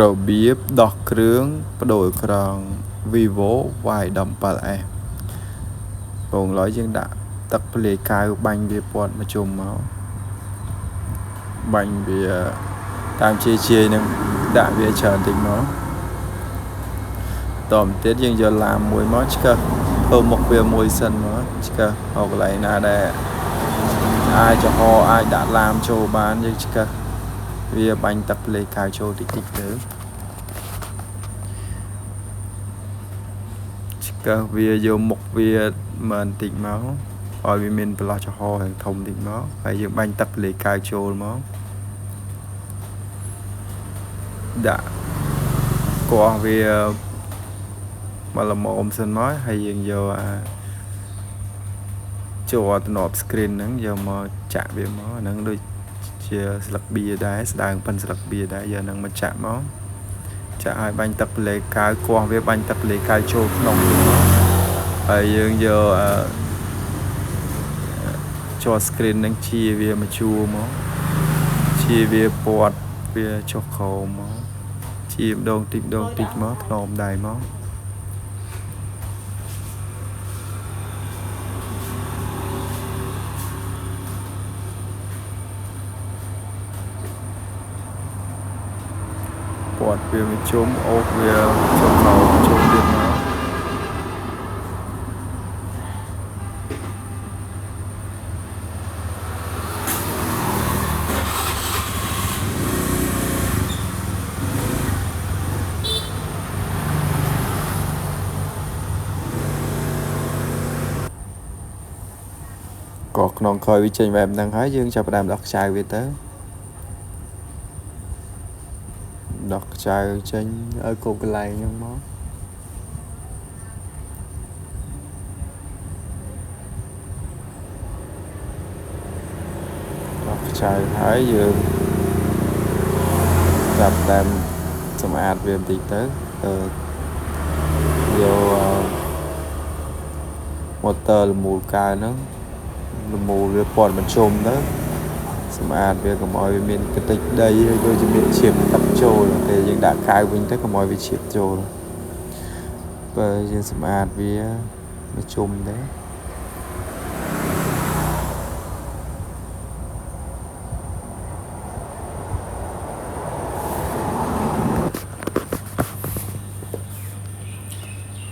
របៀបដោះគ្រឿងប្ដូរអេក្រង់ Vivo Y17S បងឡើយយើងដាក់ទឹកភ្លាកៅបាញ់វាពាត់មកជុំមកបាញ់វាតាមជានឹងដាក់វាច្រើនតិចមកតមទៀតយើងយកឡាមមួយមកឆ្កឹះធ្វើមុខវាមួយសិនមកឆ្កឹះអកន្លែងណាដែលអាចចំហអាចដាក់ឡាមចូលបានយើងឆ្កឹះវាបាញ់ទឹកភ្លេកៅចូលតិចតិចទៅឆ្កឹះវាយកមុខវាមិនតិចមកឲ្យវាមានប្រឡោះចំហរាងធំតិចមកហើយយើងបាញ់ទឹកភ្លេកៅចូលមកដាក់កោះវាមកល្មមសិនមកហើយយើងយកចូលទំនាប់ screen ហ្នឹងយកមកចាក់វាមកហ្នឹងដូចជាស្លឹកបៀដែរស្ដើងប៉ុនស្លឹកបៀដែរយកហ្នឹងមកចាក់មកចាក់ឲ្យបាញ់ទឹកភ្លេកៅកោះវាបាញ់ទឹកភ្លេកៅចូលក្នុងវាមកហើយយើងយកចូល screen ហ្នឹងជាវាមកជួមកជាវាពាត់វាចុះក្រោមមកជាម្ដងតិចមកថ្នមដៃមកពាត់វាមកជុំអូសវាចុះក្រោមជុំទៀតមកក៏ក្នុងក្រោយវាចេញបែបហ្នឹងហើយយើងចាប់ផ្ដើមដោះខ្ចៅវាទៅដោះខ្ចៅចេញឲ្យគ្រប់កន្លែងហ្នឹងមកដោះខ្ចៅហើយយើងចាប់ផ្ដើមសម្អាតវាបន្តិចទៅយកម៉ូទ័រលមូលកៅហ្នឹងលមូលវាពាត់បញ្ជុំទៅសម្អាតវាកុំឲ្យវាមានកតិចដីហើយដូចជាមានឈាមទឹកចូលតែយើងដាក់កៅវិញទៅកុំឲ្យវាឈាមចូលបើយើងសម្អាតវាបញ្ជុំដែរ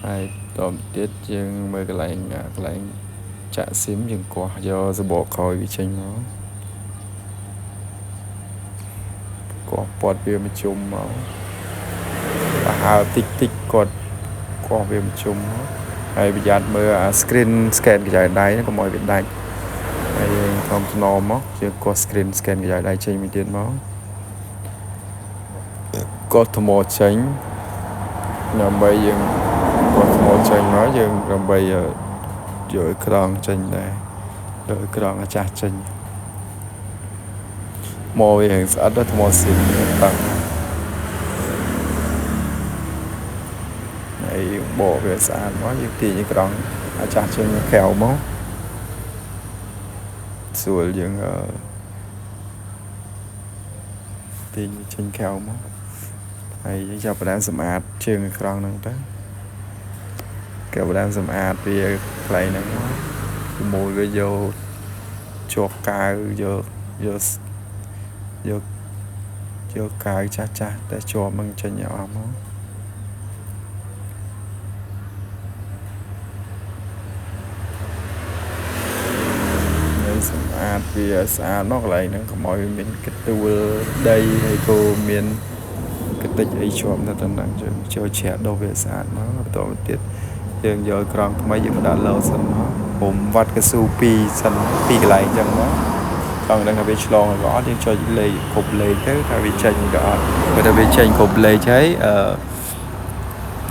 ហើយតទៅទៀតយើងមើលកន្លែងចាក់ស៊ីមយើងកោះយកសបកក្រោយវាចេញមកកោះពាត់វាមកជុំមកបើហើតិចគាត់កោះវាមកជុំមកហើយប្រយ័ត្នមើលអា screen scan កញ្ចក់ដៃកុំឲ្យវាដាច់ហើយយើងធំថ្នមមកយើងកោះ screen scan កញ្ចក់ដៃចេញមួយទៀតមកកោះថ្មចេញដើម្បីយើងកោះថ្មចេញមកយើងដើម្បីយកអេក្រង់ចេញដែរយកអេក្រង់អាចាស់ចេញមកវាស្អិតទៅថ្មស៊ីមតាំងហើយបកវាស្អាតមកយើងទាញអេក្រង់អាចាស់ចេញក្រៅមកស្រួលយើងទាញចេញក្រៅមកហើយយើងចាប់ផ្ដើមសម្អាតជើងអេក្រង់ហ្នឹងទៅគេផ្ដើមសម្អាតវាកន្លែងហ្នឹងមកមូលវាយកជាប់កៅយកកៅចាស់តែជាប់មិនចេញអស់មកហើយសម្អាតវាស្អាតមកកន្លែងហ្នឹងកុំឲ្យមានកន្ទួលដីហើយក៏មានកតិចអីជាប់នៅតាមហ្នឹងយើងចូលជ្រះដោះវាស្អាតមកបន្តទៅទៀតយើងយកក្រង់ថ្មីយើងដាក់លោសិនមកពុំវត្តកស៊ូ2សិន2កន្លែងអញ្ចឹងមកត្រង់ហ្នឹងថាវាឆ្លងក៏អត់យើងចុចលេខគ្រប់លេខទៅថាវាចេញក៏អត់បើថាវាចេញគ្រប់លេខហើយ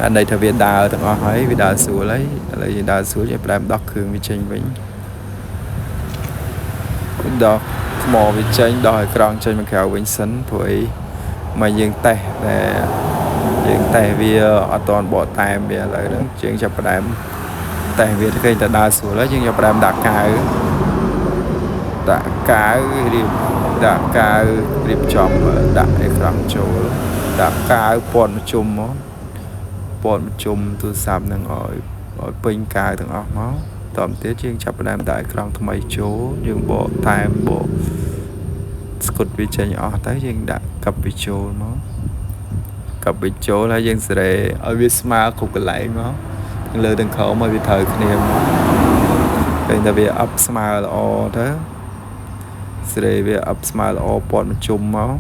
អាន័យថាវាដើរទាំងអស់ហើយវាដើរស្រួលហើយឥឡូវយើងដើរស្រួលយើងផ្ដើមដោះគ្រឿងវាចេញវិញដោះថ្មវាចេញដោះឲ្យក្រង់ចេញមកក្រៅវិញសិនព្រោះអីមកយើងតេស្តតែយើងតេស្តវាអត់តន់បកតែមវាឥឡូវហ្នឹងយើងចាប់ផ្ដើមតេស្តវាឃើញតែដើរស្រួលហើយយើងចាប់ផ្ដើមដាក់កៅរៀបចំដាក់អេក្រង់ចូល ដាក់កាវពណ៌មជុំមកពណ៌មជុំទូរស័ព្ទនឹងឲ្យពេញកាវទាំងអស់មកតទៅទៀតយើងចាប់ផ្ដើមដាក់អេក្រង់ថ្មីចូលយើងបកតែមបកស្គុតវាចេញអស់ទៅយើងដាក់កាប់វាចូលមកកាប់វាចូលហើយយើងសេរីឲ្យវាស្មើគ្រប់កន្លែងមកទាំងលើទាំងក្រោមឲ្យវាត្រូវគ្នាមកពេលតែវាអប់ស្មើល្អទៅសេរីវាអប់ស្មើល្អពណ៌មជុំមក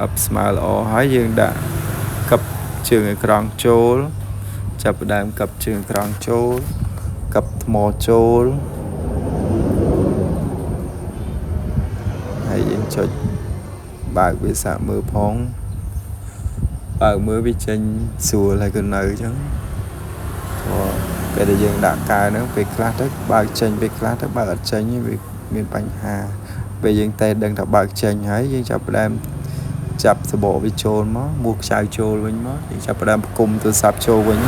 អប់ស្មើល្អហើយយើងដាក់កាប់ជើងអេក្រង់ចូលចាប់ផ្ដើមកាប់ជើងអេក្រង់ចូលកាប់ថ្មចូលហើយយើងចុចបើកវាសាកមើលផងបើកមើលវាចេញស្រួលហើយក៏នៅអញ្ចឹងពេលដែលយើងដាក់កាវហ្នឹងពេលខ្លះទៅបើកចេញពេលខ្លះទៅបើកអត់ចេញវាមានបញ្ហាពេលយើងតែដឹងថាបើកចេញហើយយើងចាប់ផ្ដើមចាប់សបកវាចូលមកមួខ្ចៅចូលវិញមកយើងចាប់ផ្ដើមផ្គុំទូរស័ព្ទចូលវិញ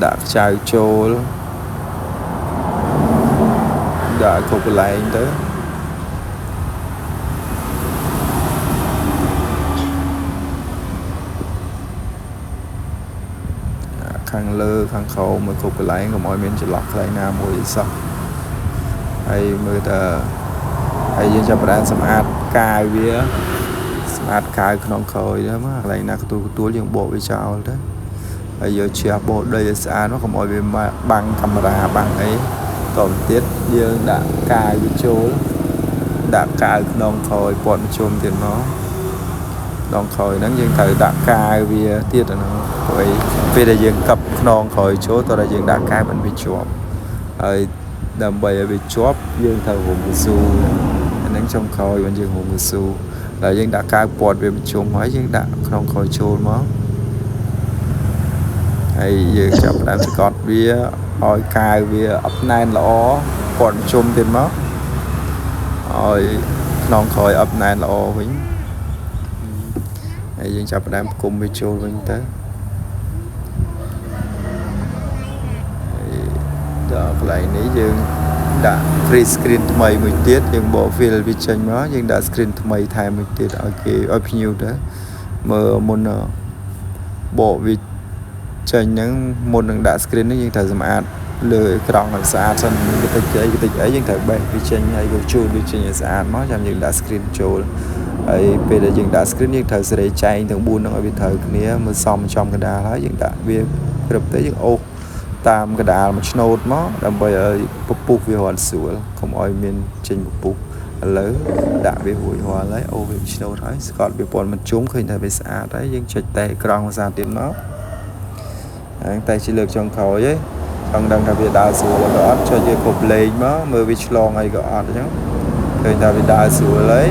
ដាក់ខ្ចៅចូលដាក់គ្រប់កន្លែងទៅខាងលើខាងក្រោមមកគ្រប់កន្លែងកុំឲ្យមានចន្លោះកន្លែងណាមួយសោះហើយមើលតើហើយយើងចាប់ផ្ដើមសម្អាតកាយវាសម្អាតកាយក្នុងក្រោយទៅមកកន្លែងណាទទួលយើងបកវាចោលទៅហើយយកជ្រះបោះដីឲ្យស្អាតមកកុំឲ្យវាបាំងកាមេរ៉ាបាំងអីតទៅទៀតយើងដាក់កាយវាចូលដាក់កាយក្នុងក្រោយពណ៌មជុំទៀតមកដងក្រោយហ្នឹងយើងត្រូវដាក់កាយវាទៀតអានោះព្រោះពេលដែលយើងកាប់ខ្នងក្រោយចូលតើយើងដាក់កាយមិនវាជាប់ហើយដើម្បីឲ្យវាជាប់យើងត្រូវរុំកស៊ូអាហ្នឹងចុងក្រោយបានយើងរុំកស៊ូហើយយើងដាក់កាយពណ៌វាប្រជុំហើយយើងដាក់ខ្នងក្រោយចូលមកហើយយើងចាប់ផ្ដើមសកត់វាឲ្យកាយវាអប់ណែនល្អពណ៌ប្រជុំទៀតមកឲ្យខ្នងក្រោយអប់ណែនល្អវិញហើយយើងចាប់ផ្ដើមផ្គុំវាចូលវិញទៅហើយដល់កន្លែងនេះយើងដាក់ free screen ថ្មីមួយទៀតយើងបក fill វាចេញមកយើងដាក់ screen ថ្មីថែមមួយទៀតឲ្យគេឲ្យភ្ញៀវទៅមើលមុនបកវាចេញហ្នឹងមុននឹងដាក់ screen នេះយើងត្រូវសម្អាតលើអេក្រង់ឲ្យស្អាតសិនមានតិចអីយើងត្រូវបេះវាចេញហើយយកជូតវាចេញឲ្យស្អាតមកចាំយើងដាក់ screen ចូលហើយពេលដែលយើងដាក់ screen យើងត្រូវសេរីចែងទាំង4ហ្នឹងឲ្យវាត្រូវគ្នាមើលសមចំកណ្ដាលហើយយើងដាក់វាគ្រប់ទៅយើងអូសតាមកណ្ដាលមួយឆ្នូតមកដើម្បីឲ្យពពុះវារត់ស្រួលកុំឲ្យមានចេញពពុះឥឡូវដាក់វារួចរាល់ហើយអូសវាឆ្នូតហើយស្កត់វាពណ៌មិនជុំឃើញថាវាស្អាតហើយយើងចុចតែអេក្រង់ភាសាទៀតមកហើយតែជាលើកចុងក្រោយចង់ដឹងថាវាដើរស្រួលក៏អត់ចុចវាគ្រប់លេខមកមើលវាឆ្លងអីក៏អត់អញ្ចឹងឃើញថាវាដើរស្រួលហើយ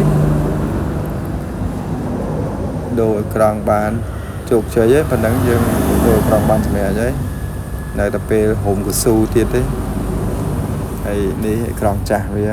ដូរអេក្រង់បានជោគជ័យហើយប៉ុណ្ណឹងយើងដូរអេក្រង់បានសម្រាប់ហើយនៅតែពេលហុំកស៊ូទៀតទេហើយនេះអេក្រង់ចាស់វា